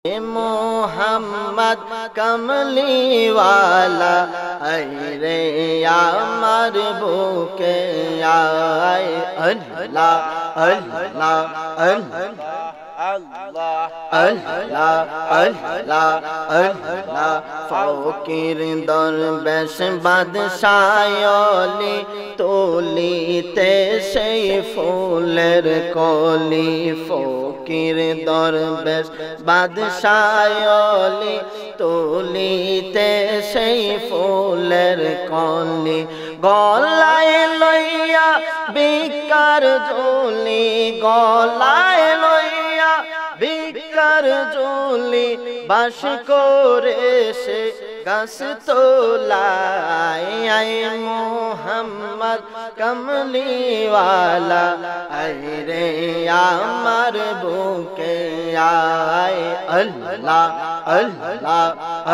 মোহাম্মদ কমলিওয়ালা আইরে আমার বুকে আয় আল্লাহ আল্লাহ আল্লাহ আল্লাহ আল্লাহ আল্লাহ ফকির দরবেশ বাদশায়লি তুলিতে সেই ফুলের কলি ফকির দরবেশ বাদশায়লি তুলিতে সেই ফুলের কলি গলায় লইয়া বিকার ঝুলি গলায় লইয়া বিকার ঝুলি বাস করে সে গাছ তোলায় মোহাম্মদ কমলিওয়ালা আইরে আমার বুকে আয় আল্লাহ আল্লাহ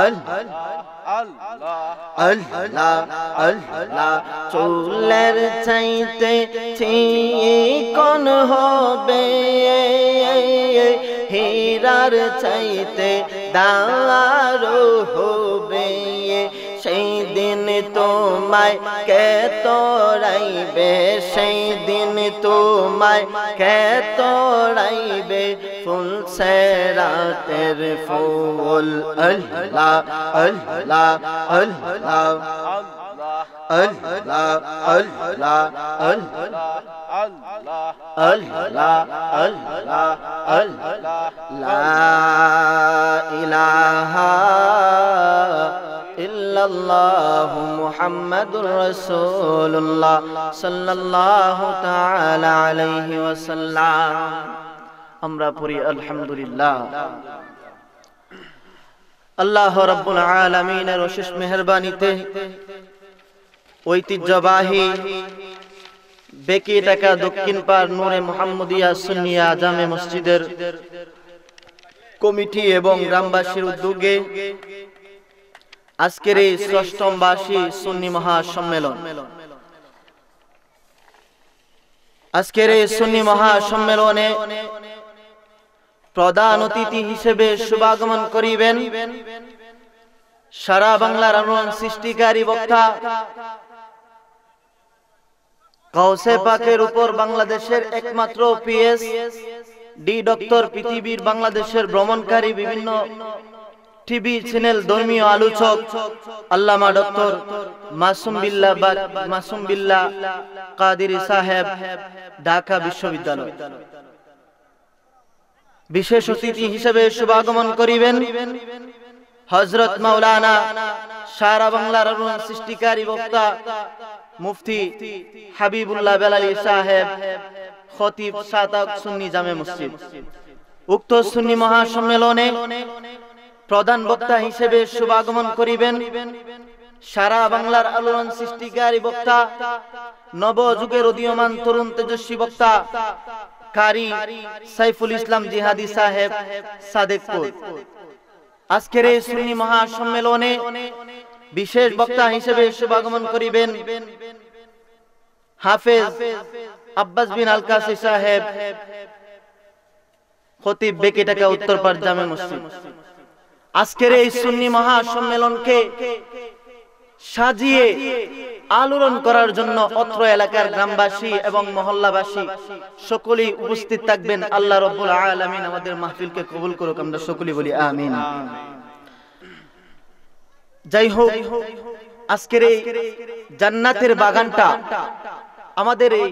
আল্লাহ আল্লাহ আল্লাহ চুলের চাইতে চিকন হবে হীরার চাইতে দারু হবে সেই দিন তোমায় কে তোরাইবে সেই দিন তোমায় কে তোরাইবে ফুল সেরাতের ফুল আল্লাহ আল্লাহ আল্লাহ আল্লাহ আল্লাহ আল্লাহ আল্লাহ আল্লাহ লা ইলাহা ইল্লাল্লাহু মুহাম্মাদুর রাসূলুল্লাহ সাল্লাল্লাহু তাআলা আলাইহি ওয়াসাল্লাম। আমরা পড়ি আলহামদুলিল্লাহ। আল্লাহ রাব্বুল আলামিনের অশেষ মেহেরবানিতে ঐতিহ্যবাহী বেকি ঢাকা দক্ষিণ পাড় নূরে মুহাম্মদিয়া সুন্নিয়া জামে মসজিদের কমিটি এবং গ্রামবাসীর উদ্যোগে আজকের এই ষষ্ঠম বার্ষিক সুন্নি মহাসম্মেলন আজকের এই সুন্নি মহাসম্মেলনে প্রধান অতিথি হিসেবে শুভাগমন করিবেন সারা বাংলার আলোড়ন সৃষ্টিকারী বক্তা গাউসে পাকের উপর বাংলাদেশের একমাত্র পিএস ডি ডক্টর পৃথিবীর বাংলাদেশের ভ্রমণকারী বিভিন্ন টিভি চ্যানেল ধর্মীয় আলোচক আল্লামা ডক্টর মাসুম বিল্লাহ কাদেরী সাহেব ঢাকা বিশ্ববিদ্যালয়। বিশেষ অতিথি হিসেবে শুভাগমন করিবেন হযরত মাওলানা সারা বাংলার আলোড়ন সৃষ্টিকারী বক্তা মুফতি হাবিবুল্লাহ বেলালী সাহেব খতিব সাতাক সুন্নি জামে মসজিদ। উক্ত সুন্নি মহাসম্মেলনে প্রধান বক্তা হিসেবে শুভাগমন করিবেন সারা বাংলার আলোড়ন সৃষ্টিকারী বক্তা নবযুগের উদীয়মান তরুণ তেজস্বী বক্তা কারি সাইফুল ইসলাম জিহাদি সাহেব সাদেকপুর। আজকের এই সুন্নি মহাসম্মেলনে বিশেষ বক্তা হিসেবে শুভাগমন করিবেন হাফেজ আব্বাস বিন আল কাসি সাহেব খতিব বেকি ঢাকা উত্তরপাড় জামে মসজিদ। আজকের এই সুন্নি মহাসম্মেলনকে সাজিয়ে আলোড়ন করার জন্য অত্র এলাকার গ্রামবাসী এবং মহল্লাবাসী সকলেই উপস্থিত থাকবেন। আল্লাহ রাব্বুল আলামিন আমাদের মাহফিলকে কবুল করুক, আমরা সকলেই বলি আমিন। যাই হোক, আজকের এই জান্নাতের বাগানটা আমাদের এই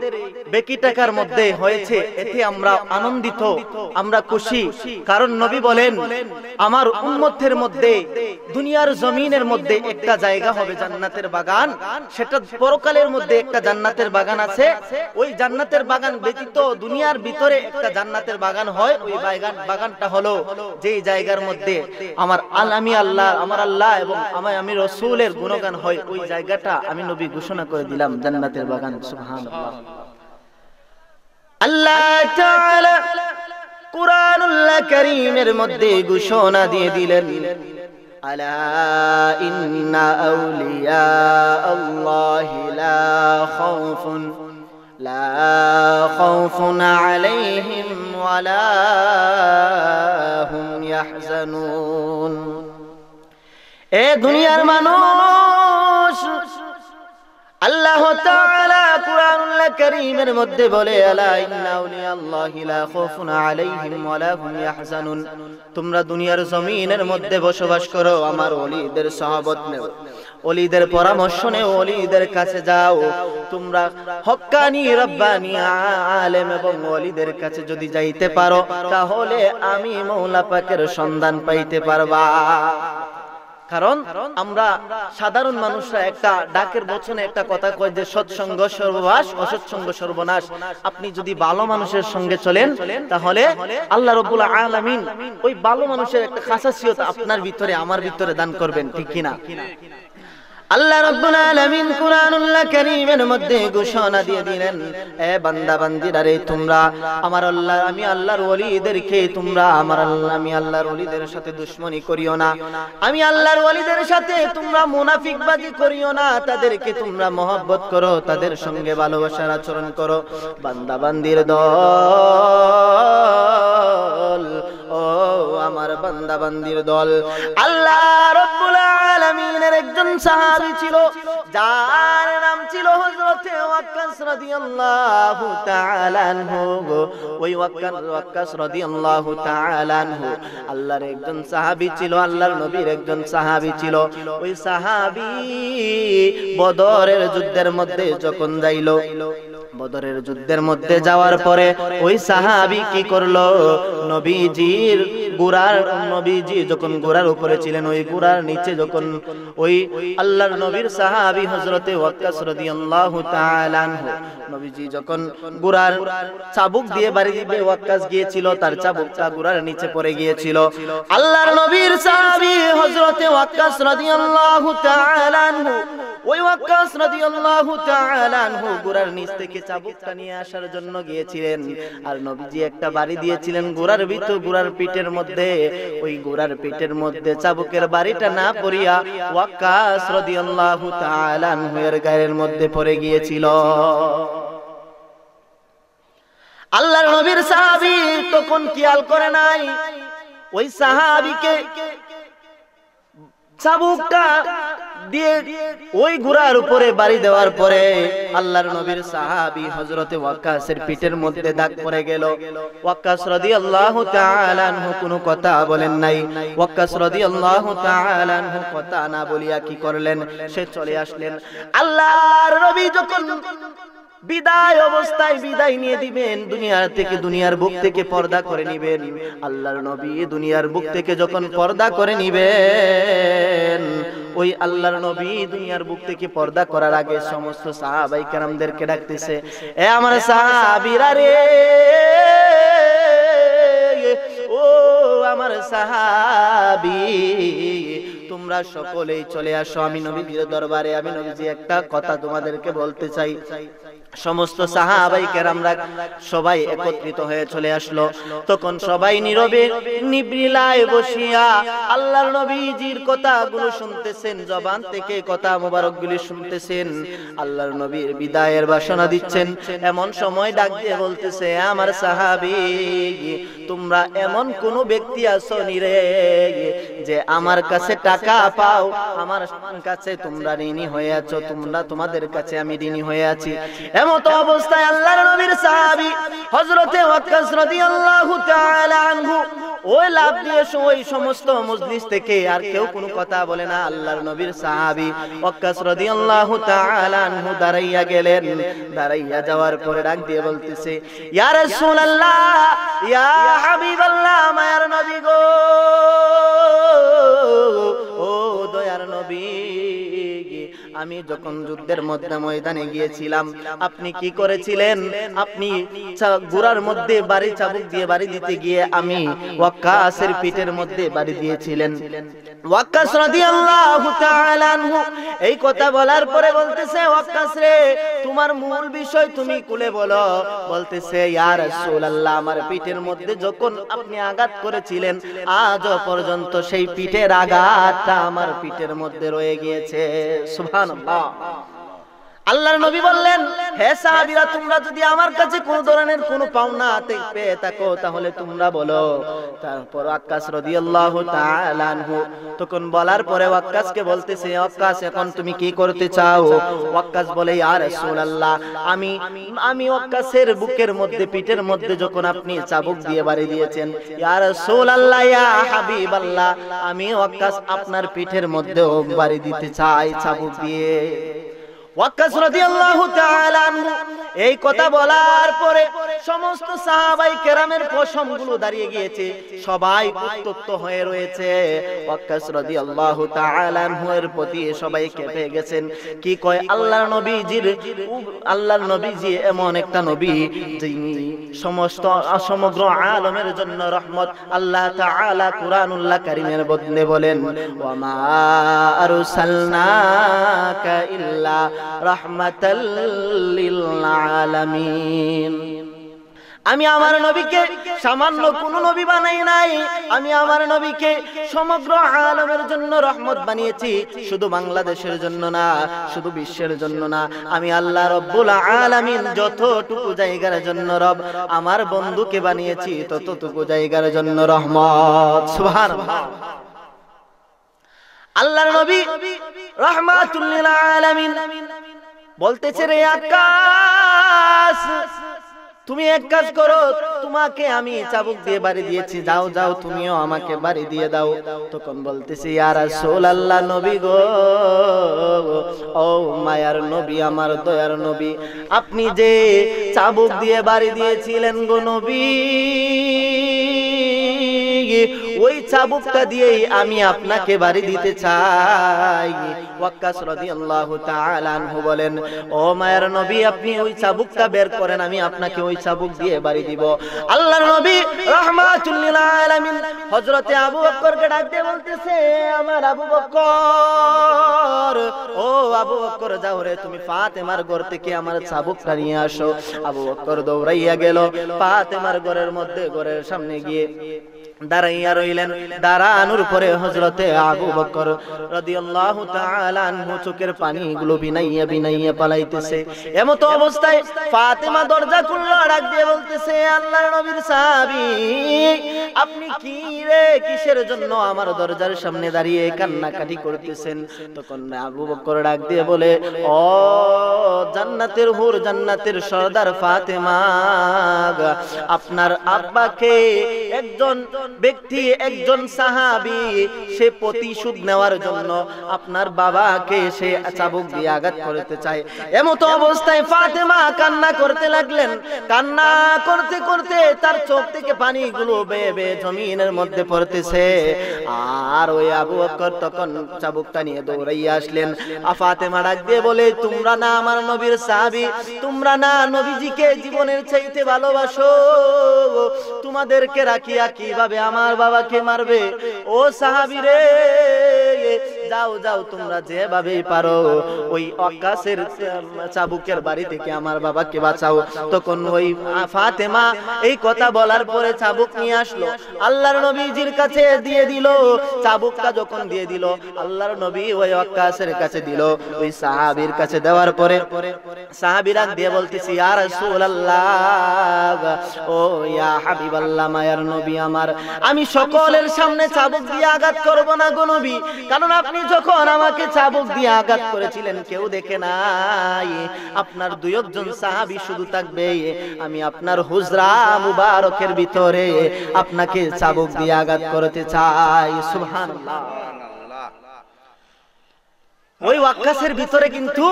বেকি ঢাকার মধ্যে হয়েছে, এতে আমরা আনন্দিত, আমরা খুশি। কারণ নবী বলেন আমার উম্মতের মধ্যে দুনিয়ার জমিনের মধ্যে একটা জায়গা হবে জান্নাতের বাগান, সেটা পরকালের মধ্যে একটা জান্নাতের বাগান আছে। ওই জান্নাতের বাগান ব্যতীত দুনিয়ার ভিতরে একটা জান্নাতের বাগান হয়। ওই বাগানটা হলো যেই জায়গার মধ্যে আমার আল্লাহ এবং আমি রাসূলের গুণগান হয়, ওই জায়গাটা আমি নবী ঘোষণা করে দিলাম জান্নাতের বাগান। সুবহানাল্লাহ। আল্লাহ তাআলা কুরআনুল কারীমের মধ্যে ঘোষণা দিয়ে দিলেন আলা ইন্না আউলিয়া আল্লাহি লা খাউফুন লা খাউফুন আলাইহিম ওয়ালা হুম ইয়াহজানুন। এ দুনিয়ার মানুষ, আল্লাহ তাআলা কুরআনুল কারীমের মধ্যে বলে, আলা ইন্না আউলিয়াল্লাহি লা খাউফুন আলাইহিম ওয়ালা হুম ইয়াহজানুন। তোমরা দুনিয়ার জমিনের মধ্যে বসবাস করো, আমার ওলিদের সহবত নেও, ওলিদের পরামর্শ নেও, ওলিদের কাছে যাও। তোমরা হক্কানি রব্বানি আলেম এবং ওলিদের কাছে যদি যাইতে পারো, তাহলে আমি মওলা পাকের সন্ধান পাইতে পারবা। কারণ আমরা সাধারণ মানুষরা একটা ডাকের বচনে একটা কথা কয় যে সৎসঙ্গ সর্বনাশ, অসৎসঙ্গ সর্বনাশ। আপনি যদি ভালো মানুষের সঙ্গে চলেন, তাহলে আল্লাহ রাব্বুল আলামিন ওই ভালো মানুষের একটা খাসাসিয়ত আপনার ভিতরে আমার ভিতরে দান করবেন, ঠিক কিনা? আল্লাহ রাব্বুল আলামিন কুরআনুল কারীমের মধ্যে ঘোষণা দিয়ে দিলেন, এ বান্দা বান্দীরা রে, তোমরা আমার আল্লাহ, আমি আল্লাহর ওলিদেরকে, তোমরা আমার আল্লাহ, আমি আল্লাহর ওলিদের সাথে দুশমনি করিও না। আমি আল্লাহর ওলিদের সাথে তোমরা মুনাফিকবাজি করিও না। তাদেরকে তোমরা মহব্বত করো, তাদের সঙ্গে ভালোবাসার আচরণ করো। বান্দা বান্দীর দল, ও আমার বান্দা বান্দীর দল, আল্লাহ রাব্বুল আলামিনের একজন সাহাবী ছিল, যার নাম ছিল হযরত ওয়াক্কাস রাদিয়াল্লাহু তাআলা আনহু। ওই ওয়াক্কাস রাদিয়াল্লাহু তাআলা আনহু আল্লাহর একজন সাহাবী ছিল, আল্লাহর নবীর একজন সাহাবী ছিল। ওই সাহাবী বদরের যুদ্ধের মধ্যে যখন যাইল, বদরের যুদ্ধের মধ্যে যাওয়ার পরে ওই সাহাবী কি করলো, নবীজির গুরার, নবীজি যখন গুরার উপরে ছিলেন, ওই গুরার নিচে যখন ওই আল্লাহর নবীর সাহাবী হযরতে ওয়াক্কাস রাদিয়াল্লাহু তাআলা আনহু, নবীজি যখন গুরার চাবুক দিয়ে বাড়ি দিবে, ওয়াক্কাস গিয়েছিল, তার চাবুকটা গুরার নিচে পড়ে গিয়েছিল। আল্লাহর নবীর সাহাবী হযরতে ওয়াক্কাস রাদিয়াল্লাহু তাআলা আনহু, ওই ওয়াক্কাস রাদিয়াল্লাহু তাআলা আনহু গুরার নিচ থেকে চাবুকটা নিয়ে আসার জন্য গিয়েছিলেন। আর নবীজি একটা বাড়ি দিয়েছিলেন গুরার ভিতর, গুরার পিঠের মধ্যে। ওই গুরার পিঠের মধ্যে চাবুকের বাড়িটা না পড়িয়া ওয়াক্কাস রাদিয়াল্লাহু তাআলা আনহু এর গায়ের মধ্যে পড়ে গিয়েছিল। আল্লাহর নবীর সাহাবী তখন খেয়াল করে নাই, ওই সাহাবীকে চাবুকটা দিয়ে ওই ঘোড়ার উপরে বাড়ি দেওয়ার পরে আল্লাহর নবীর সাহাবী হযরতে ওয়াক্কাসের পিঠের মধ্যে দাগ পড়ে গেল। ওয়াক্কাস রাদিয়াল্লাহু তাআলা আনহু কোনো কথা বলেন নাই। ওয়াক্কাস রাদিয়াল্লাহু তাআলা আনহু কথা না বলিয়া কি করলেন, সে চলে আসলেন। আল্লাহর নবী যখন বিদায় অবস্থায় বিদায় নিয়ে দিবেন, দুনিয়ার থেকে, দুনিয়ার বুক থেকে পর্দা করে নিবেন, আল্লাহর নবী দুনিয়ার বুক থেকে যখন পর্দা করে নিবেন, ওই আল্লাহর নবী দুনিয়ার বুক থেকে পর্দা করার আগে সমস্ত সাহাবায়ে কেরামদেরকে ডাকতেছে, এ আমার সাহাবীরা রে, ও আমার সাহাবী, তোমরা সকলেই চলে আসো, আমি নবীজির দরবারে, আমি নবীজি একটা কথা তোমাদেরকে বলতে চাই। সমস্ত সাহাবায়ে কেরামরা সবাই একত্রিত হয়ে চলে আসলো। তখন সবাই নীরবে নিবৃলায় বসিয়া আল্লাহর নবীজির কথাগুলো শুনতেছেন, জবান থেকে কথা মোবারকগুলি শুনতেছেন, আল্লাহর নবীর বিদায়ের বাসনা দিচ্ছেন। এমন সময় ডাক দিয়ে বলতেছে, আমার সাহাবী, তোমরা এমন কোন ব্যক্তি আছো নি রে যে আমার কাছে টাকা পাও, আমার কাছে তোমরা ঋণী হয়ে আছো, তোমরা, তোমাদের কাছে আমি ঋণী হয়ে আছি। এমত অবস্থায় আল্লাহর নবীর সাহাবী হযরতে ওয়াক্কাস রাদিয়াল্লাহু তাআলা আনহু ওই লাভ দিয়ে ওই সমস্ত মজলিস থেকে আর কেউ কোনো কথা বলে না। আল্লাহর নবীর সাহাবী ওয়াক্কাস রাদিয়াল্লাহু তাআলা আনহু দাঁড়াইয়া গেলেন। দাঁড়াইয়া যাওয়ার পরে ডাক দিয়ে বলতেছে, ইয়া রাসূলুল্লাহ, ইয়া হাবিবাল্লাহ, মায়ার নবী গো, ও দয়ার নবী, আমি যখন যুদ্ধের ময়দানে গিয়েছিলাম, আপনি কি করেছিলেন? আপনি ঘোড়ার মধ্যে বাড়ি, চাবুক দিয়ে বাড়ি দিতে গিয়ে আমি ওয়াক্কাসের পিঠের মধ্যে বাড়ি দিয়েছিলেন। ওয়াক্কাস রাদিয়াল্লাহু তাআলা আনহু এই কথা বলার পরে বলতেছে, ওয়াক্কাস রে, তোমার মূল বিষয় তুমি খুলে বলো। বলতেছে, ইয়া রাসূলুল্লাহ, আমার পিঠের মধ্যে যখন আপনি আঘাত করেছিলেন, আজও পর্যন্ত সেই পিঠের আঘাতটা আমার পিঠের মধ্যে রয়ে গিয়েছে। সুবহানাল্লাহ। আল্লাহর নবী বললেন, হে সাহাবীরা, তোমরা যদি আমার কাছে কোন ধরনের কোন পাওনা পেয়ে থাকো তাহলে তোমরা বলো। তারপর ওয়াক্কাস রাদিয়াল্লাহু তাআলা আনহু তখন বলার পরে ওয়াক্কাসকে বলতেছে, ওয়াক্কাস এখন তুমি কি করতে চাও? ওয়াক্কাস বলে, ইয়া রাসূলুল্লাহ, আমি ওয়াক্কাসের বুকের মধ্যে, পিঠের মধ্যে যখন আপনি চাবুক দিয়ে বাড়ি দিয়েছেন, ইয়া রাসূলুল্লাহ, ইয়া হাবিবাল্লাহ, আমি ওয়াক্কাস আপনার পিঠের মধ্যেও বাড়ি দিতে চাই চাবুক দিয়ে। ওয়াক্কাস রাদিয়াল্লাহু তাআলা আনহু এই কথা বলার পরে সমস্ত সাহাবায়ে কেরামের পশমগুলো দাঁড়িয়ে গিয়েছে, সবাই উত্তপ্ত হয়ে রয়েছে। ওয়াক্কাস রাদিয়াল্লাহু তাআলা আনহু এর প্রতি সবাই কেঁপে গেছেন। কি কয়, আল্লাহর নবীজি এমন একটা নবী যিনি সমগ্র আলমের জন্য রহমত। আল্লাহ তাআলা কুরআনুল্লাহ কারীমের মধ্যে বলেন, ওয়া মা আরসালনাকা ইল্লা রাহমাতাল লিল আলামিন। আমি আমার নবীকে সামান্য কোন নবী বানাই নাই, আমি আমার নবীকে সমগ্র আলমের জন্য রহমত বানিয়েছি। শুধু বাংলাদেশের জন্য না, শুধু বিশ্বের জন্য না, আমি আল্লাহ রব্বুল আলামিন যতটুকু জায়গার জন্য রব আমার বন্ধুকে বানিয়েছি ততটুকু জায়গার জন্য রহমত। সুবহানাল্লাহ। আল্লাহর নবী রাহমাতুল লিল আলামিন বলতেছে, রে আকাশ, তুমি এক কাজ করো, তোমাকে আমি চাবুক দিয়ে বাড়ি দিয়েছি, যাও যাও তুমিও আমাকে বাড়ি দিয়ে দাও। তখন বলতেছি, ইয়া রাসূলুল্লাহ, নবী গো, ও মায়ার নবী, আমার দয়ার নবী, আপনি যে চাবুক দিয়ে বাড়ি দিয়েছিলেন গো নবী, ওই চাবুকটা দিয়েই আমি আপনাকে বাড়ি দিতে চাই। ওয়াক্কাস রাদিয়াল্লাহু তাআলা আনহু বলেন, ও মায়ের নবী, আপনি ওই চাবুকটা বের করেন, আমি আপনাকে ওই চাবুক দিয়ে বাড়ি দিব। আল্লাহর নবী রাহমাতুল লিল আলামিন হযরতে আবু বকরকে ডাক দিয়ে বলতেছে, আমার আবু বকর, ও আবু বকর, যাও রে, তুমি ফাতেমার ঘর থেকে আমার চাবুকটা নিয়ে আসো। আবু বকর দৌড়াইয়া গেল ফাতেমার ঘরের মধ্যে, ঘরের সামনে গিয়ে দাঁড়াইয়া রইলেন। দাঁড়ানোর পরে হযরতে আবু বকর রাদিয়াল্লাহু তাআলা আনহু চোখের পানিগুলো বিনাইয়া বিনাইয়া পালাইতেছে। এমতো অবস্থায় ফাতেমা দরজা খুললো, ডাক দিয়ে বলতেছে, আল্লাহর নবীর সাহাবী, আপনি কি রে, কিসের জন্য আমার দরজার সামনে দাঁড়িয়ে কান্নাকাটি করতেছেন? তখন আবু বকর ডাক দিয়ে বলে, ও জান্নাতের হুর, জান্নাতের সর্দার ফাতেমা, আপনার আব্বাকে একজন ব্যক্তি, একজন সাহাবী, সে প্রতিশোধ নেওয়ার জন্য আপনার বাবাকে সে চাবুক দিয়ে আঘাত করতে চায়। এমতো অবস্থায় ফাতেমা কান্না করতে লাগলেন। কান্না করতে করতে তার চোখ থেকে পানিগুলো বেয়ে বেয়ে জমিনের মধ্যে পড়তেছে। আর ওই আবু বকর তখন চাবুকটা নিয়ে দৌড়াইয়া আসলেন। ফাতেমা ডাক দিয়ে বলে, তোমরা না আমার নবীর সাহাবী, তোমরা না নবীজিকে জীবনের চাইতে ভালোবাসো, তোমাদেরকে রাখিয়া কিভাবে আমার বাবাকে মারবে? ও সাহাবী রে, যাও যাও, তোমরা যেভাবে পারো ওই ওয়াক্কাসের চাবুকের বাড়ি থেকে আমার বাবাকে বাঁচাও। তখন ওই ফাতেমা এই কথা বলার পরে চাবুক নিয়ে আসলো, আল্লাহর নবীজির কাছে দিয়ে দিল। চাবুকটা যখন দিয়ে দিল, আল্লাহর নবী ওই ওয়াক্কাসের কাছে দিল। ওই সাহাবীর কাছে দেওয়ার পরে সাহাবীরা দিয়ে বলতেছি, ইয়া রাসূলুল্লাহ, ও ইয়া হাবিবাল্লাহ, মায়ার নবী আমার, আমি সকলের সামনে চাবুক দিয়ে আঘাত করব না গো নবী, কারণ আপনি যখন আমাকে চাবুক দিয়ে আঘাত করেছিলেন কেউ দেখে নাই, আপনার দুই একজন সাহাবী শুধু থাকবে, আমি আপনার হুজরা মুবারকের ভিতরে আপনাকে চাবুক দিয়ে আঘাত করতে চাই। সুবহানাল্লাহ। ওই ওয়াক্কাসের ভিতরে কিন্তু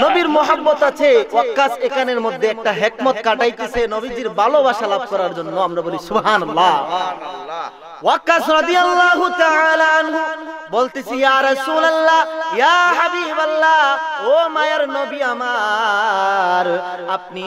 নবীর মহব্বত আছে। ওয়াক্কাস এখানের মধ্যে একটা হিকমত কাটাইতেছে নবীজির ভালোবাসা লাভ করার জন্য। আমরা বলি সুবহানাল্লাহ। ওয়াক্কাস রাদিয়াল্লাহু তাআলা আনহু বলতেছি, ইয়া রাসূলুল্লাহ, ইয়া হাবিবাল্লাহ, ও মায়ের নবী আমার, আপনি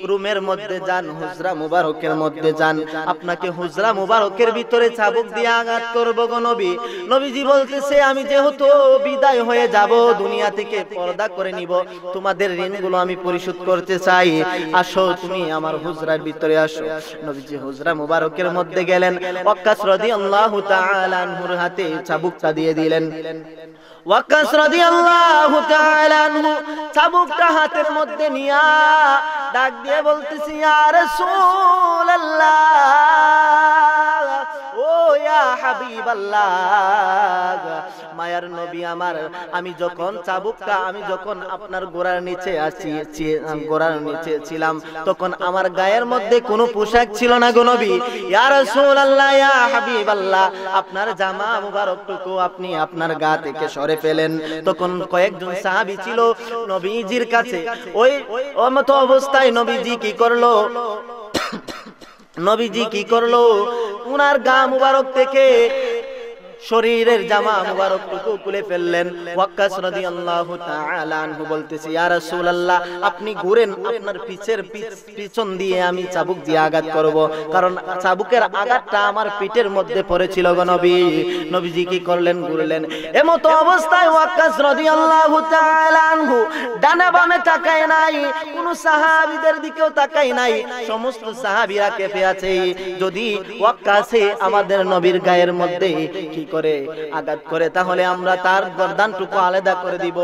রুমের মধ্যে যান, হুজরা মুবারকের মধ্যে যান, আপনাকে হুজরা মুবারকের ভিতরে চাবুক দিয়ে আঘাত করব গো নবী। নবীজি বলতেছে, আমি যেহেতু বিদায় হয়ে যাব, দুনিয়া থেকে পর্দা করে নিব, তোমাদের ঋণগুলো আমি পরিশোধ করতে চাই, আসো তুমি আমার হুজরার ভিতরে আসো। নবীজি হুজরা মুবারকের মধ্যে গেলেন। ওয়াক্কাস রাদিয়াল্লাহু তাআলা আনহুর হাতে চাবুকটা দিয়ে দিলেন। ওয়াক্কাস রাদিয়াল্লাহু তাআলা আনহু চাবুকটা হাতের মধ্যে নিয়া ডাক দিয়ে বলতেছি, ইয়া রাসূলুল্লাহ, ও ইয়া হাবিবাল্লাহ, মায়ার নবী আমার, আমি যখন চাবুকটা আমি যখন আপনার গোড়ার নিচে গোড়ার নিচে ছিলাম, তখন আমার গায়ের মধ্যে কোনো পোশাক ছিল না গো নবী। ইয়া রাসূলুল্লাহ, ইয়া হাবিবাল্লাহ, আপনার জামা মুবারকটুকু আপনি আপনার গা থেকে সরে ফেলেন। তখন কয়েকজন সাহাবী ছিল নবীজির কাছে। ওই মতো অবস্থায় নবীজি কি করলো, উনার গা মুবারক থেকে শরীরের জামা মুবারকটুকু খুলে ফেললেন। ওয়াক্কাস রাদিয়াল্লাহু তাআলা আনহু বলতেছি, ইয়া রাসূলুল্লাহ, আপনি ঘুরেন, আপনার পিছন দিয়ে আমি চাবুক দিয়ে আঘাত করব, কারণ চাবুকের আঘাতটা আমার পিঠের মধ্যে পড়েছিল গো নবী। নবীজি কি করলেন, ঘুরলেন। এমতো অবস্থায় ওয়াক্কাস রাদিয়াল্লাহু তাআলা আনহু ডানে বামে তাকায় নাই, কোন সাহাবীদের দিকেও তাকায় নাই, সমস্ত সাহাবীরা কেঁপে আছে। যদি ওয়াক্কাসে আমাদের নবীর গায়ের মধ্যে কি করে আঘাত করে, তাহলে আমরা তার গর্দানটুকু আলাদা করে দিব।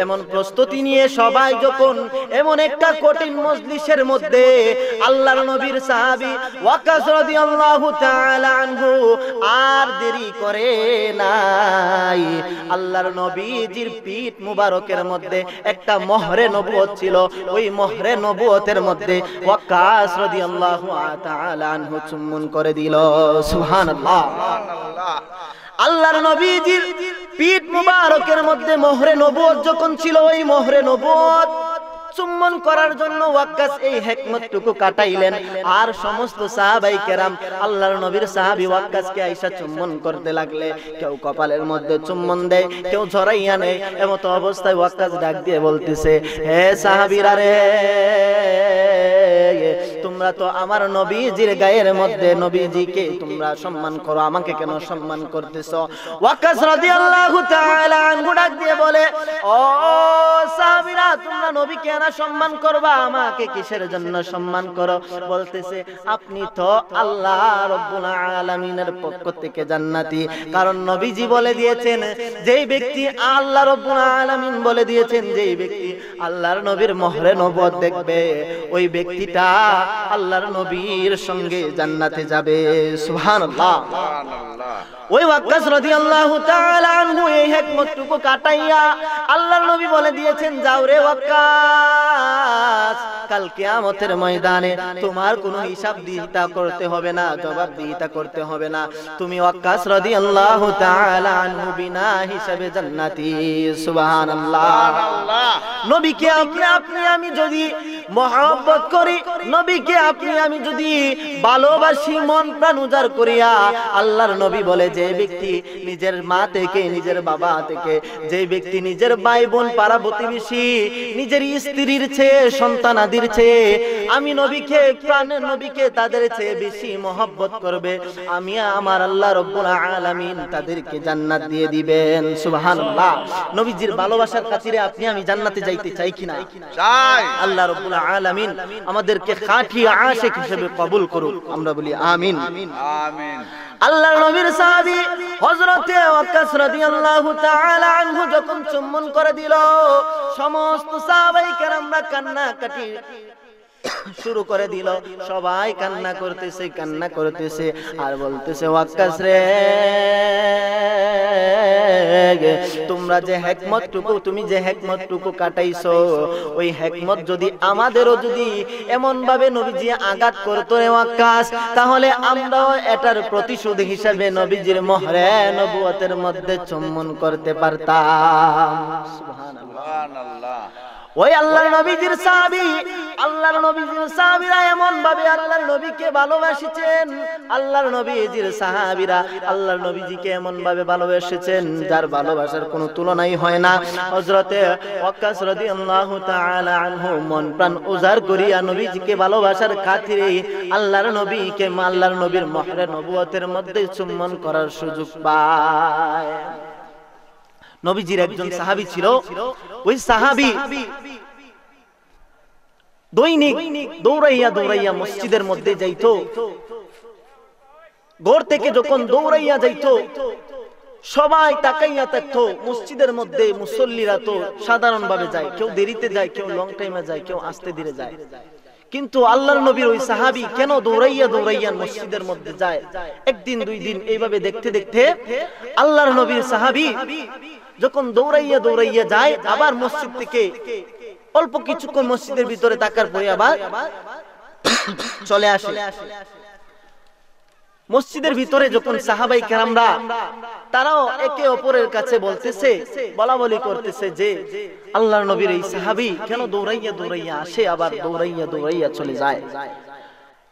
এমন প্রস্তুতি নিয়ে সবাই যখন এমন একটা কঠিন মজলিসের মধ্যে আল্লাহর নবীর সাহাবী ওয়াক্কাস রাদিয়াল্লাহু তাআলা আনহু আর দেরি করে নাই, আল্লাহর নবীজির পিঠ মুবারকের মধ্যে একটা মোহরে নবুয়ত ছিল, ওই মোহরে নবুয়তের মধ্যে ওয়াক্কাস রাদিয়াল্লাহু তাআলা আনহু চুম্বন করে দিল। সুবহানাল্লাহ। আল্লাহর নবীজির পিঠ মুবারকের মধ্যে মোহরে নবুয়ত যখন ছিল, ওই মোহরে নবুয়ত চুম্বন করার জন্য ওয়াক্কাস এই হিকমতটুকু কাটাইলেন। আর সমস্ত সাহাবাই কেরাম আল্লাহর নবীর সাহাবী ওয়াক্কাসকে আইসা চুম্বন করতে লাগলে, কেউ কপালের মধ্যে চুম্বন দেয়, কেউ ঝরাইয়া নেয়। এমতো অবস্থায় ওয়াক্কাস ডাক দিয়ে বলতেছে, হে সাহাবীরা রে, তোমরা তো আমার নবীজির গায়ের মধ্যে নবীজিকে তোমরা সম্মান করো, আমাকে কেন সম্মান করতেছো? ওয়াক্কাস রাদিয়াল্লাহু তাআলা আনহু ডাক দিয়ে বলে, ও সাহাবীরা, তোমরা নবীকে না সম্মান করবা, আমাকে কিসের জন্য সম্মান করো? বলতেছে, আপনি তো আল্লাহ রাব্বুল আলামিনের পক্ষ থেকে জান্নাতি, কারণ নবীজি বলে দিয়েছেন, যেই ব্যক্তি আল্লাহ রাব্বুল আলামিন বলে দিয়েছেন, যেই ব্যক্তি আল্লাহর নবীর মোহরে নবুয়ত দেখবে, ওই ব্যক্তিটা আল্লাহর নবীর সঙ্গে জান্নাতে যাবে। সুবহানাল্লাহ। ওই ওয়াক্কাস রাদিয়াল্লাহু তাআলা আনহু এই হিকমতটুকু কাটাইয়া আল্লাহর নবী বলে দিয়েছেন, যাও রে ওয়াক্কাস, কাল কিয়ামতের ময়দানে তোমার কোনো হিসাব দিহিতা করতে হবে না, জবাবদিহিতা করতে হবে না, তুমি ওয়াক্কাস রাদিয়াল্লাহু তাআলা আনহু বিনা হিসাবে জান্নাতি। সুবহানাল্লাহ। নবীকে আপনি আমি যদি মহব্বত করি, নবীকে আমি যদি ভালোবাসি, মন প্রাণ উজাড় করিয়া, আল্লাহর নবী বলে, যে ব্যক্তি নিজের মা থেকে, নিজের বাবা থেকে, যে ব্যক্তি নিজের ভাই বোন পাড়া প্রতিবেশী, নিজের স্ত্রীর চেয়ে, সন্তানাদির চেয়ে আমি নবীকে, প্রাণের নবীকে তাদের চেয়ে বেশি মহব্বত করবে, আমি আমার আল্লাহ রাব্বুল আলামিন তাদেরকে জান্নাত দিয়ে দিবেন। সুবহানাল্লাহ। নবীজির ভালোবাসার খাতিরে আপনি আমি জান্নাতে যাইতে চাই কিনা? চাই। আল্লাহ রাব্বুল আলামিন আমাদেরকে খাঁটি আশিক হিসেবে কবুল করুক, আমরা বলি আমিন। আমিন। আল্লাহর নবীর সাহাবী হযরতে ওয়াক্কাস রাদিয়াল্লাহু তাআলা আনহু যখন চুম্বন করে দিল, সমস্ত সাহাবায়ে কেরামরা কান্নাকাটি শুরু করে দিল। সবাই কান্না করতেছে আর বলতেছে, ওয়াক্কাস রে, তোমরা যে হিকমতটুকু, তুমি যে হিকমতটুকু কাটাইছো, ওই হিকমত যদি আমাদেরও যদি এমন ভাবে নবীজি আঘাত করতো রে ওয়াক্কাস, তাহলে আমরাও এটার প্রতিশোধ হিসেবে নবীজির মোহরে নবুয়তের মধ্যে চুম্বন করতে পারতাম। সুবহানাল্লাহ। ওই আল্লাহর নবীজির সাহাবীরা এমন ভাবে আল্লাহর নবীকে ভালোবাসিছেন, আল্লাহর নবীজির সাহাবীরা আল্লাহর নবীজিকে এমন ভাবে ভালোবাসিছেন, যার ভালোবাসার কোনো তুলনাই হয় না। হযরতে ওয়াক্কাস রাদিয়াল্লাহু তাআলা আনহু মন প্রাণ উজাড় করিয়া নবীজিকে ভালোবাসার খাতিরে আল্লাহর নবীকে, আল্লাহর নবীর মোহরে নবুয়তের মধ্যে চুম্বন করার সুযোগ পায়। নবীজির একজন সাহাবী ছিল, ওই সাহাবী দৈনিক দৌড়াইয়া মসজিদের মধ্যে যাইতো, ঘর থেকে যখন দৌড়াইয়া যাইতো সবাই তাকাইয়া থাকতো। মসজিদের মধ্যে মুসল্লিরা তো সাধারণভাবে যায়, কেউ দেরিতে যায়, কেউ লং টাইমে যায়, কেউ আস্তে ধীরে যায়। কিন্তু আল্লাহর নবীর ওই সাহাবী কেন দৌড়াইয়া দৌড়াইয়া মসজিদের মধ্যে যায়? একদিন দুই দিন এইভাবে দেখতে দেখতে আল্লাহর নবীর সাহাবী যখন দৌড়াইয়া দৌড়াইয়া যায়, আবার মসজিদ থেকে অল্প কিছুক্ষণ মসজিদের ভিতরে থাকার পরে আবার চলে আসে। মসজিদের ভিতরে যখন সাহাবাই কেরামরা তারাও একে অপরের কাছে বলতেছে, বলা বলি করতেছে যে আল্লাহর নবীর এই সাহাবী কেন দৌড়াইয়া দৌড়াইয়া আসে, আবার দৌড়াইয়া দৌড়াইয়া চলে যায়।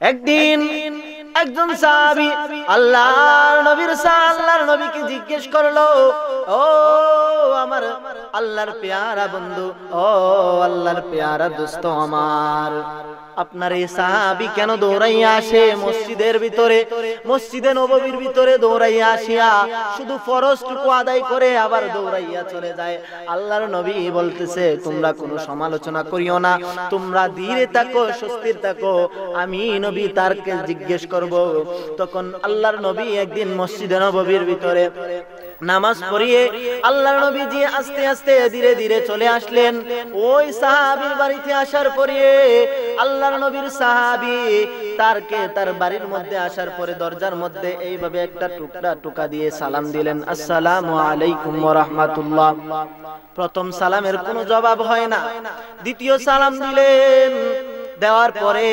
একদিন একজন সাহাবী আল্লাহর নবীকে জিজ্ঞেস করলো, ও আমার আল্লাহর পেয়ারা বন্ধু, ও আল্লাহর পেয়ারা দোস্ত আমার, আপনার এই সাহাবী কেন দৌড়াইয়া আসে মসজিদের ভিতরে, মসজিদে নববীর ভিতরে দৌড়াইয়া আসিয়া শুধু ফরজটুকু আদায় করে আবার দৌড়াইয়া চলে যায়? আল্লাহর নবী বলতেছে, তোমরা কোনো সমালোচনা করিও না, তোমরা ধীরে থাকো, স্বস্তির থাকো, আমি নবী তারকে জিজ্ঞেস করব। তখন আল্লাহর নবী একদিন মসজিদে নববীর ভিতরে নামাজ পড়িয়ে আল্লাহর নবীজি আস্তে আস্তে ধীরে ধীরে চলে আসলেন। ওই সাহাবীর বাড়িতে আসার পরে আল্লাহর নবীর সাহাবী তার বাড়ির মধ্যে আসার পরে দরজার মধ্যে এইভাবে একটা টুকা দিয়ে সালাম দিলেন, আসসালামু আলাইকুম ওয়া রাহমাতুল্লাহ। প্রথম সালামের কোনো জবাব হয় না, দ্বিতীয় সালাম দিলেন, দেওয়ার পরে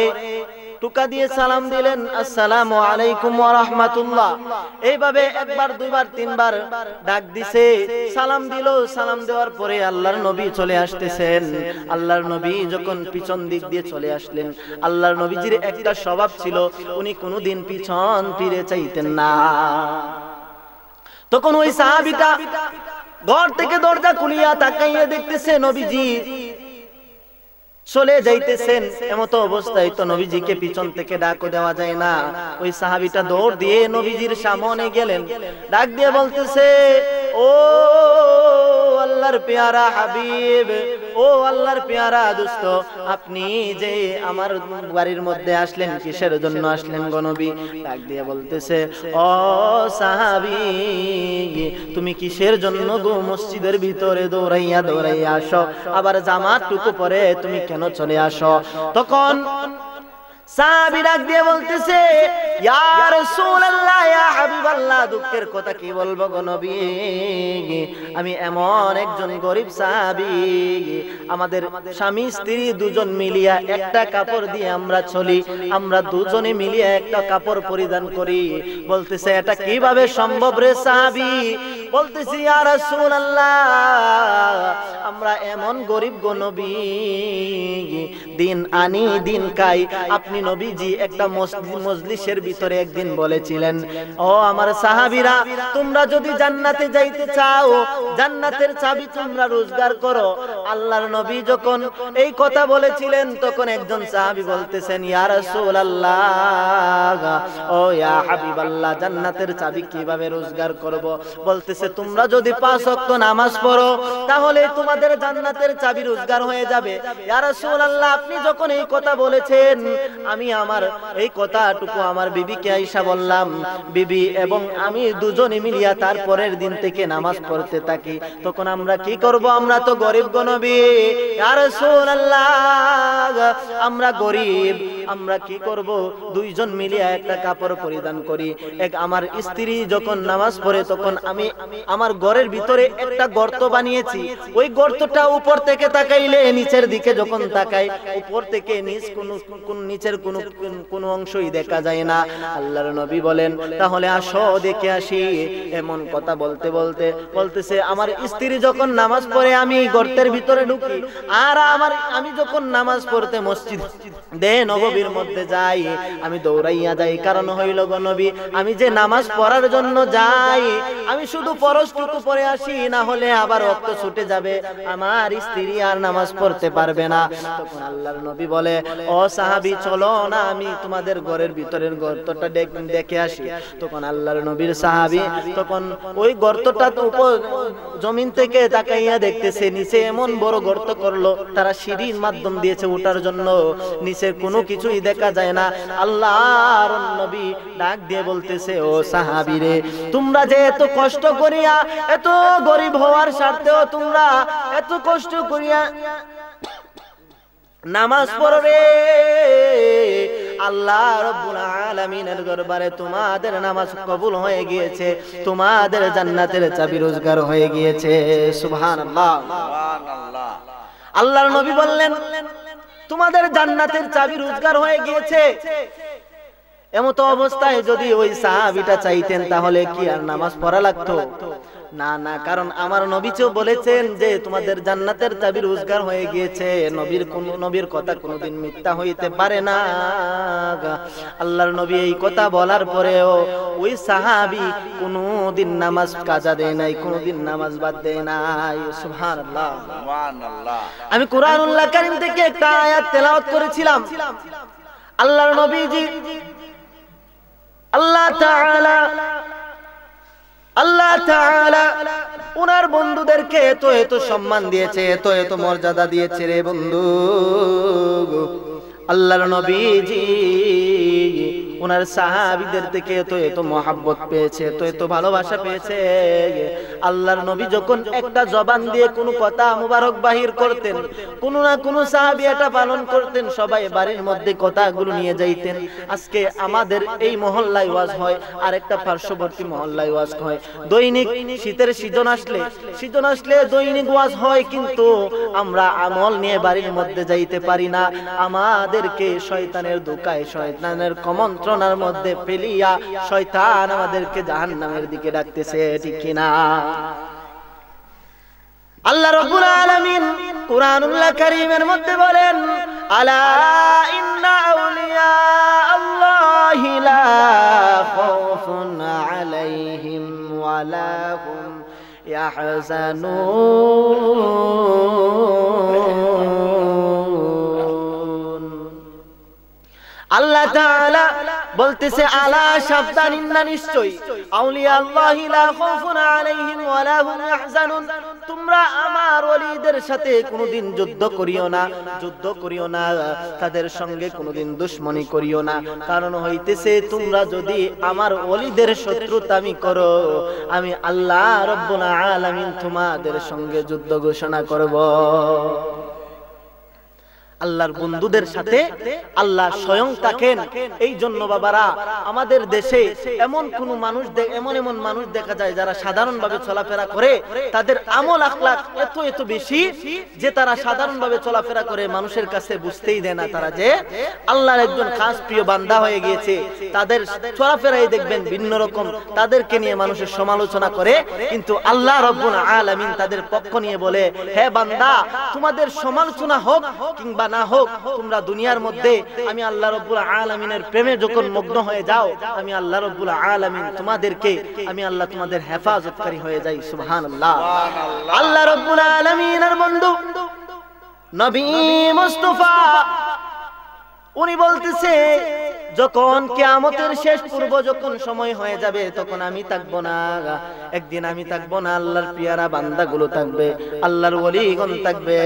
টুকা দিয়ে সালাম দিলেন, আসসালামু আলাইকুম ওয়া রাহমাতুল্লাহ। এইভাবে একবার দুইবার তিনবার ডাক দিছে, সালাম দিল। সালাম দেওয়ার পরে আল্লাহর নবী চলে আসতেছেন। আল্লাহর নবী যখন পিছন দিক দিয়ে চলে আসলেন, আল্লাহর নবীজির একটা স্বভাব ছিল, উনি কোনোদিন পিছন ফিরে চাইতেন না। তখন ওই সাহাবীটা ঘর থেকে দরজা খুলিয়া তাকাইয়া দেখতেছে নবীজি চলে যাইতেছেন। এমতো অবস্থায় তো নবীজিকে পিছন থেকে ডাকও দেওয়া যায় না। ওই সাহাবীটা দৌড় দিয়ে নবীজির সামনে গেলেন, ডাক দিয়ে বলতেছে, ও আল্লাহর পেয়ারা হাবিব, ও আল্লাহর পেয়ারা দোস্ত, আপনি যে আমার বাড়ির মধ্যে আসলেন, কিসের জন্য আসলেন গো নবী? ডাক দিয়ে বলতেছে, ও সাহাবী, তুমি কিসের জন্য গো মসজিদের ভিতরে দৌড়াইয়া দৌড়াইয়া আসো, আবার জামাটুকু পরে তুমি কেন চলে আসো? তখন সাহাবী ডাক দিয়ে বলতেছে, ইয়া রাসূলুল্লাহ, ইয়া হাবিবাল্লাহ, দুঃখের কথা কি বলবো গো নবী, আমি এমন একজন গরিব সাহাবী, আমাদের স্বামী স্ত্রী দুজন মিলিয়া একটা কাপড় দিয়ে আমরা চলি, আমরা দুজনে মিলিয়া একটা কাপড় পরিধান করি। বলতেছে, এটা কিভাবে সম্ভব রে সাহাবী? বলতেছি, ইয়া রাসূলুল্লাহ, আমরা এমন গরিব গো নবী, দিন আনি দিন খাই। আপনি নবীজি একটা মজলিসের ভিতরে একদিন বলেছিলেন, ও আমার সাহাবীরা, তোমরা যদি জান্নাতে যাইতে চাও, জান্নাতের চাবি তোমরা রোজগার করো। আল্লাহর নবী যখন এই কথা বলেছিলেন, তখন একজন সাহাবী বলতেছেন, ইয়া রাসূলুল্লাহ, ও ইয়া হাবিবাল্লাহ, জান্নাতের চাবি কিভাবে রোজগার করব? বলতেছে, তোমরা যদি 5 ওয়াক্ত নামাজ পড়ো, তাহলে তোমাদের জান্নাতের চাবি রোজগার হয়ে যাবে। ইয়া রাসূলুল্লাহ, আপনি যখন এই কথা বলেছেন, আমি আমার এই কথাটুকু আমার বিবিকে আয়েশা বললাম, বিবি এবং আমি দুজনে মিলিয়া তারপরের দিন থেকে নামাজ পড়তে থাকি। তখন আমরা কি করব? আমরা তো গরিব গো নবী, ইয়া রাসূলুল্লাহ, আমরা গরিব, আমরা কি করব? দুইজন মিলিয়া একটা কাপড় পরিধান করি। এক আমার স্ত্রী যখন নামাজ পড়ে, তখন আমি আমার ঘরের ভিতরে একটা গর্ত বানিয়েছি। ওই গর্তটা উপর থেকে তাকাইলে নিচের দিকে যখন তাকাই, উপর থেকে নিচের কোন অংশই দেখা যায় না। আল্লাহর নবী বলেন, তাহলে আসো দেখে আসি। এমন কথা বলতে বলতে বলতেছে, আমার স্ত্রী যখন নামাজ পড়ে আমি গর্তের ভিতরে ঢুকি, আর আমি যখন নামাজ পড়তে মসজিদ নববীর মধ্যে যাই, আমি দৌড়াইয়া যাই। কারণ হইল গো নবী, আমি যে নামাজ পড়ার জন্য যাই, আমি শুধু ফরজটুকু পড়ে আসি, না হলে আবার রক্ত ছুটে যাবে, আমার স্ত্রী আর নামাজ পড়তে পারবে না। তখন আল্লাহর নবী বলে, ও সাহাবী, চলো না আমি তোমাদের ঘরের ভিতরের গর্তটা দেখে আসি। তখন আল্লাহর নবীর সাহাবী তখন ওই গর্তটা উপর জমিন থেকে তাকাইয়া দেখতেছে, নিচে এমন বড় গর্ত করলো, তারা সিঁড়ির মাধ্যম দিয়েছে ওঠার জন্য, নিচে কোনো কিছু কিছুই দেখা যায় না। আল্লাহর নবী ডাক দিয়ে বলতেছে, ও সাহাবীরে, তোমরা যে এত কষ্ট করিয়া, এত গরিব হওয়ার স্বার্থেও তোমরা এত কষ্ট করিয়া নামাজ পড়বে, আল্লাহ রাব্বুল আলামিনের দরবারে তোমাদের নামাজ কবুল হয়ে গিয়েছে, তোমাদের জান্নাতের চাবি রোজগার হয়ে গিয়েছে। সুবহানাল্লাহ, সুবহানাল্লাহ। আল্লাহর নবী বললেন, তোমাদের জান্নাতের চাবি রোজগার হয়ে গিয়েছে। এমতো অবস্থায় যদি ওই সাহাবীটা চাইতেন তাহলে কি আর নামাজ পড়া লাগতো? না না, কারণ আমার নবীও বলেছেন যে তোমাদের জান্নাতের চাবি রোজগার হয়ে গিয়েছে। নবীর কথা কোনোদিন মিথ্যা হইতে পারে না। আল্লাহর নবী এই কথা বলার পরেও ওই সাহাবী কোনোদিন নামাজ কাজা দেয় নাই, কোনোদিন নামাজ বাদ দেয় নাই। সুবহানাল্লাহ, সুবহানাল্লাহ। আমি কুরআনুল কারীম থেকে একটা আয়াত তেলাওয়াত করেছিলাম। আল্লাহর নবীজি আল্লাহ তাআলা উনার বন্ধুদেরকে এত সম্মান দিয়েছে, এত মর্যাদা দিয়েছে রে বন্ধু। আল্লাহর নবীজি উনার সাহাবীদের থেকে এত মহব্বত পেয়েছে, এত ভালোবাসা পেয়েছে। আল্লাহর নবী যখন একটা জবান দিয়ে কোনো কথা মুবারক বাহির করতেন, কোন না কোন সাহাবী এটা পালন করতেন, সবাই বাড়ির মধ্যে কথাগুলো নিয়ে যাইতেন। আজকে আমাদের এই মহল্লায় ওয়াজ হয়, আর একটা পার্শ্ববর্তী মহল্লায় ওয়াজ হয়। দৈনিক শীতের সিজন আসলে দৈনিক ওয়াজ হয়, কিন্তু আমরা আমল নিয়ে বাড়ির মধ্যে যাইতে পারি না। আমাদেরকে শয়তানের ধোঁকায়, শয়তানের কুমন্ত্রণার মধ্যে ফেলিয়া শয়তান আমাদেরকে জাহান্নামের দিকে ডাকতেছে, ঠিক কি না? আল্লাহ রাব্বুল আলামিন কুরআনুল কারীমের মধ্যে বলেন, আলা ইন্না আউলিয়া আল্লাহি লা খাউফুন আলাইহিম ওয়া লা হুম ইয়াহজানুন। আল্লাহ তাআলা বলতেছে, আলা সাবধান, ইন্না নিশ্চয়, আউলিয়া আল্লাহি লা খাউফুন আলাইহিম ওয়া লা হুম ইয়াহজানুন। তোমরা আমার ওলিদের সাথে কোনোদিন যুদ্ধ করিও না, তাদের সঙ্গে কোনোদিন দুশমনি করিও না। কারণ হইতেছে, তোমরা যদি আমার ওলিদের শত্রুতামি করো, আমি আল্লাহ রাব্বুল আলামিন তোমাদের সঙ্গে যুদ্ধ ঘোষণা করব। আল্লাহর বন্ধুদের সাথে আল্লাহ স্বয়ং থাকেন। এই জন্য বাবারা, আমাদের দেশে এমন মানুষ দেখা যায় যারা সাধারণভাবে চলাফেরা করে, তাদের আমল আখলাক এত বেশি যে তারা সাধারণভাবে চলাফেরা করে, মানুষের কাছে বুঝতেই দেয় না তারা যে আল্লাহর একজন খাস প্রিয় বান্দা হয়ে গিয়েছে। তাদের চলাফেরাই দেখবেন ভিন্ন রকম, তাদেরকে নিয়ে মানুষের সমালোচনা করে, কিন্তু আল্লাহ রাব্বুল আলামিন তাদের পক্ষ নিয়ে বলে, হে বান্দা, তোমাদের সমালোচনা হোক কিংবা না হোক, তোমরা দুনিয়ার মধ্যে আমি আল্লাহ রাব্বুল আলামিনের প্রেমে যখন মগ্ন হয়ে যাও, আমি আল্লাহ রাব্বুল আলামিন তোমাদের হেফাজতকারী হয়ে যাই। সুবহানাল্লাহ। আল্লাহ রাব্বুল আলামিনের বন্ধু নবী মুস্তাফা উনি বলতেছে, যখন কিয়ামতের শেষ পূর্ব যখন সময় হয়ে যাবে, তখন আমি থাকবো না। একদিন আমি থাকবো না, আল্লাহর পিয়ারা বান্দাগুলো থাকবে, আল্লাহর ওলিগণ থাকবে।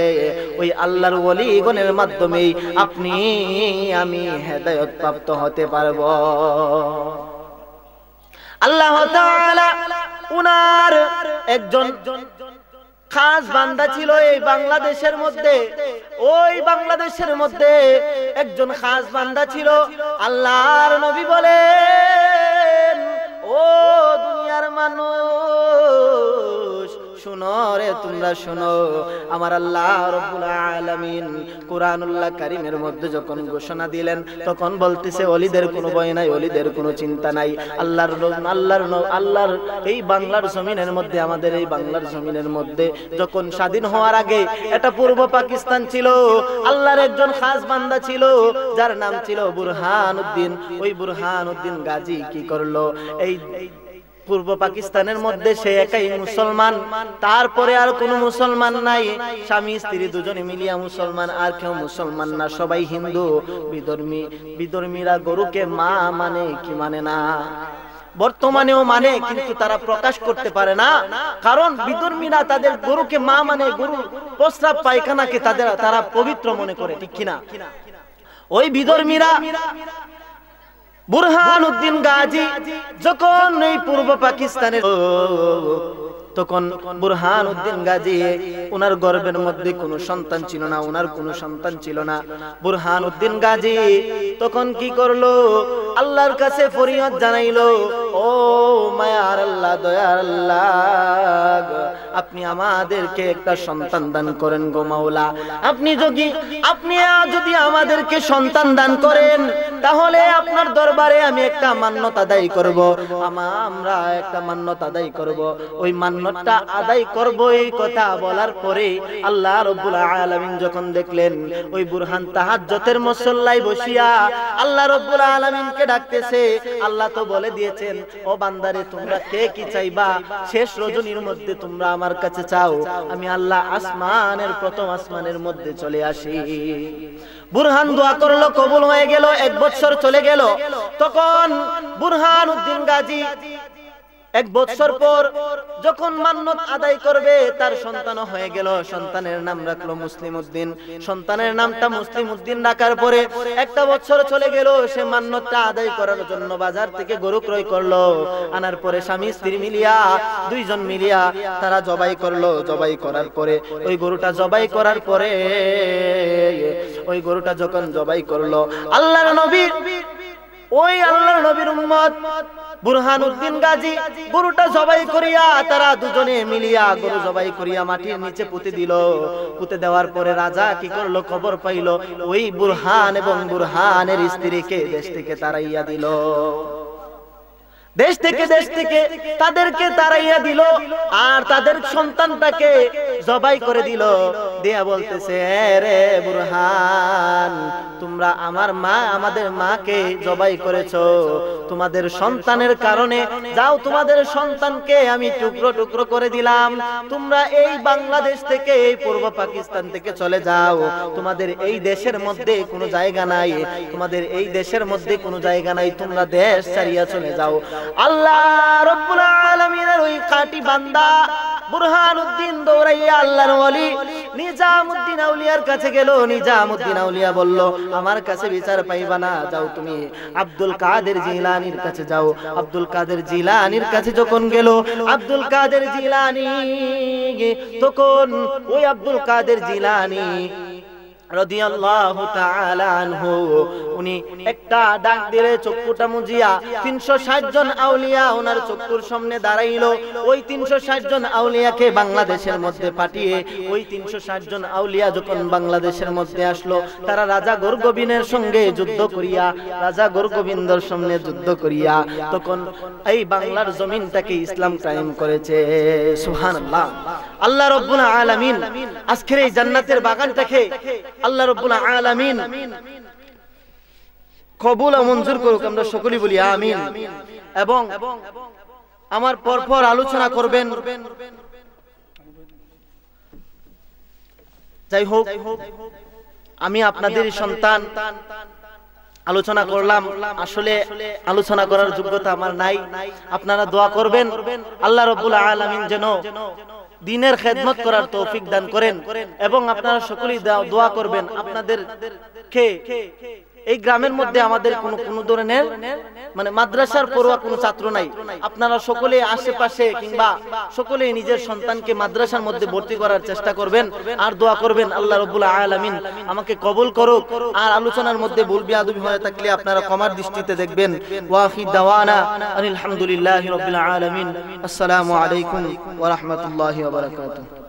ওই আল্লাহর ওলিগণের মাধ্যমেই আপনি আমি হেদায়েত প্রাপ্ত হতে পারবো। আল্লাহ তাআলা উনার একজন খাস বান্দা ছিল এই বাংলাদেশের মধ্যে। ওই বাংলাদেশের মধ্যে একজন খাস বান্দা ছিল। আল্লাহর নবী বলেন, ও দুনিয়ার মানুষ, শুনো রে, তোমরা শুনো। আমার আল্লাহ রাব্বুল আলামিন কুরআনুল কারীমের মধ্যে যখন ঘোষণা দিলেন, তখন বলতেছে, ওলিদের কোনো ভয় নাই, ওলিদের কোনো চিন্তা নাই। আল্লাহর এই বাংলার জমিনের মধ্যে, আমাদের এই বাংলার জমিনের মধ্যে যখন স্বাধীন হওয়ার আগে এটা পূর্ব পাকিস্তান ছিল। আল্লাহর একজন খাস বান্দা ছিল, যার নাম ছিল বুরহানুদ্দিন। ওই বুরহানুদ্দিন গাজী কি করলো, এই পূর্ব পাকিস্তানের মধ্যে সে একাই মুসলমান, তারপরে আর কোনো মুসলমান নাই। স্বামী স্ত্রী দুজনে মিলিয়া মুসলমান, আর কেউ মুসলমান না, সবাই হিন্দু। বিধর্মীরা গরুকে মা মানে কি মানে না, বর্তমানেও মানে, কিন্তু তারা প্রকাশ করতে পারে না। কারণ বিধর্মীরা তাদের গরুকে মা মানে, গরু প্রস্রাব পায়খানাকে তারা পবিত্র মনে করে, ঠিক কিনা? ওই বিধর্মীরা বুরহানুদ্দিন গাজী যখন এই পূর্ব পাকিস্তানের, তখন বুরহানুদ্দিন গাজী ওনার গর্ভের মধ্যে কোনো সন্তান ছিল না, ওনার কোনো সন্তান ছিল না। বুরহানুদ্দিন গাজী তখন কি করলো, আল্লাহর কাছে ফরিয়াদ জানাইলো, ও মায়ার আল্লাহ, দয়ার আল্লাহ, আপনি আমাদেরকে একটা সন্তান দান করেন গো মাওলা। আপনি যদি আমাদেরকে সন্তান দান করেন, তাহলে আপনার দরবারে আমি একটা মান্যত আদায় করব, আমরা একটা মান্যত আদায় করব। ওই মান্যতটা আদায় করব, এই কথা বলার পরে আল্লাহ রাব্বুল আলামিন যখন দেখলেন ওই বুরহান তাহাজ্জুদের মুসল্লায় বসিয়া আল্লাহ রাব্বুল আলামিনকে ডাকতেছে, আল্লাহ তো বলে দিয়েছেন, ও বান্দারে তোমরা কে কি চাইবা, শেষ রজনীর মধ্যে তোমরা আমার কাছে চাও, আমি আল্লাহ আসমানের প্রথম আসমানের মধ্যে চলে আসি। বুরহান দোয়া করলো, কবুল হয়ে গেল। 1 বছর চলে গেল। তখন বুরহানুদ্দিন গাজী 1 বছর পর যখন মান্যত আদায় করবে, তার সন্তান হয়ে গেল। সন্তানের নাম রাখলো মুসলিম উদ্দিন। সন্তানের নামটা মুসলিম উদ্দিন রাখার পরে 1 বছর চলে গেল। সে মান্যতটা আদায় করার জন্য বাজার থেকে গরু ক্রয় করলো। আনার পরে স্বামী স্ত্রী মিলিয়া, 2 জন মিলিয়া তারা জবাই করলো। জবাই করার পরে ওই গরুটা জবাই করার পরে ওই গরুটা যখন জবাই করলো, আল্লাহর নবীর উম্মত বুরহানুদ্দিন গাজী গরুটা জবাই করিয়া, তারা দুজনে মিলিয়া গরু জবাই করিয়া মাটির নিচে পুঁতে দিল। পুঁতে দেওয়ার পরে রাজা কি করলো, খবর পাইল ওই বুরহান এবং বুরহানের স্ত্রীকে দেশ থেকে তাড়াইয়া দিল। দেশ থেকে তাদেরকে তাড়াইয়া দিল, আর তাদের সন্তানটাকে জবাই করে দিল। দিয়া বলতেছে, রে বুরহান, তোমরা আমাদের মাকে জবাই করেছো, তোমাদের সন্তানের কারণে যাও, তোমাদের সন্তানকে আমি টুকরো টুকরো করে দিলাম। তোমরা এই বাংলাদেশ থেকে, এই পূর্ব পাকিস্তান থেকে চলে যাও। তোমাদের এই দেশের মধ্যে কোনো জায়গা নাই, তোমাদের এই দেশের মধ্যে কোনো জায়গা নাই, তোমরা দেশ ছাড়িয়া চলে যাও। আল্লাহ রাব্বুল আলামিনের ওই খাঁটি বান্দা বুরহানুদ্দিন দৌড়াইয়া আল্লাহর ওলি নিজামউদ্দিন আউলিয়ার কাছে গেল। নিজামউদ্দিন আউলিয়া বলল, আমার কাছে বিচার পাইবা না, যাও তুমি আব্দুল কাদের জিলানীর কাছে যাও। আব্দুল কাদের জিলানীর কাছে যখন গেল, আব্দুল কাদের জিলানী তখন ওই আব্দুল কাদের জিলানী রাদিয়াল্লাহু তাআলা আনহু, উনি একটা ডাক দিলে চক্ষুটা মুজিয়া 360 জন আউলিয়া ওনার চক্ষুর সামনে দাঁড়াইলো। ওই 360 জন আউলিয়াকে বাংলাদেশের মধ্যে পাঠিয়ে, ওই 360 জন আউলিয়া যখন বাংলাদেশের মধ্যে আসলো, তারা রাজা গোরগোবিন্দের সঙ্গে যুদ্ধ করিয়া, রাজা গোরগোবিন্দর সামনে যুদ্ধ করিয়া তখন এই বাংলার জমিনটাকে ইসলাম কায়েম করেছে। সুবহানাল্লাহ। আল্লাহ রাব্বুল আলামিন আজকের এই জান্নাতের বাগানটাকে আল্লাহ রাব্বুল আলামিন কবুল ও মঞ্জুর করুক, আমরা সকলেই বলি আমিন। এবং আমার পরপর আলোচনা করবেন। যাই হোক, আমি আপনাদের সন্তান, আলোচনা করলাম, আসলে আলোচনা করার যোগ্যতা আমার নাই। আপনারা দোয়া করবেন আল্লাহ রাব্বুল আলামিন যেন দ্বীনের খেদমত করার তৌফিক দান করেন। এবং আপনারা সকলেই দোয়া করবেন আপনাদেরকে এই গ্রামের মধ্যে আমাদের কোনো ধরনের মাদ্রাসার পড়ুয়া কোনো ছাত্র নাই। আপনারা সকলে আশেপাশে কিংবা সকলে নিজের সন্তানকে মাদ্রাসার মধ্যে ভর্তি করার চেষ্টা করবেন, আর দোয়া করবেন আল্লাহ রাব্বুল আলামিন আমাকে কবুল করুক। আর আলোচনার মধ্যে ভুল বিয়াদবি হয়ে থাকলে আপনারা ক্ষমার দৃষ্টিতে দেখবেন। ওয়া আখির দাওয়ানা আলহামদুলিল্লাহি রাব্বিল আলামিন। আসসালামু আলাইকুম ওয়া রাহমাতুল্লাহি ওয়া বারাকাতুহু।